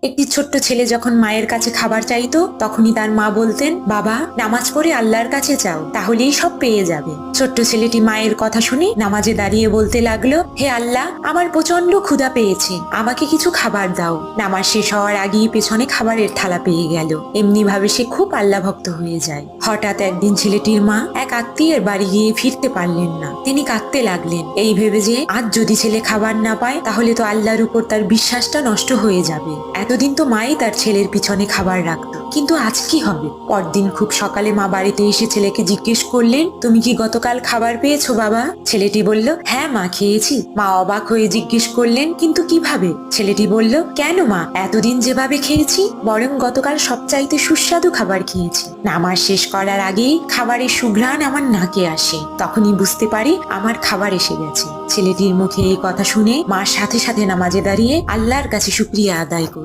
একটি ছোট্ট ছেলে যখন মায়ের কাছে খাবার চাইতো তখনই তার মা বলতেন, বাবা নামাজ পড়ে আল্লাহর কাছে চাও, তাহলেই সব পেয়ে যাবে। ছোট্ট ছেলেটি মায়ের কথা শুনে নামাজে দাঁড়িয়ে বলতে লাগলো, হে আল্লাহ, আমার প্রচন্ড ক্ষুধা পেয়েছে, আমাকে কিছু খাবার দাও। নামাজ শেষ হওয়ার আগেই পেছনে খাবারের থালা পেয়ে গেল। এমনি ভাবে সে খুব আল্লাহ ভক্ত হয়ে যায়। হঠাৎ একদিন ছেলেটির মা এক আত্মীয়ের বাড়ি গিয়ে ফিরতে পারলেন না। তিনি কাঁদতে লাগলেন, এই ভেবে যে আজ যদি ছেলে খাবার না পায় তাহলে তো আল্লাহর উপর তার বিশ্বাসটা নষ্ট হয়ে যাবে। এতদিন তো মাই তার ছেলের পিছনে খাবার রাখতো, কিন্তু আজ কি হবে? পরদিন খুব সকালে মা বাড়িতে এসে ছেলেকে জিজ্ঞেস করলেন, তুমি কি গতকাল খাবার পেয়েছো বাবা? ছেলেটি বলল, হ্যাঁ মা, খেয়েছি। মা অবাক হয়ে জিজ্ঞেস করলেন, কিন্তু কিভাবে? ছেলেটি বলল, কেন মা, এতদিন যেভাবে খেয়েছি বরং গতকাল সবচাইতে সুস্বাদু খাবার খেয়েছি। নামাজ শেষ করার আগেই খাবারের সুঘ্রাণ আমার নাকে আসে, তখনই বুঝতে পারি আমার খাবার এসে গেছে। ছেলেটির মুখে এই কথা শুনে মা সাথে সাথে নামাজে দাঁড়িয়ে আল্লাহর কাছে শুকরিয়া আদায় করলেন।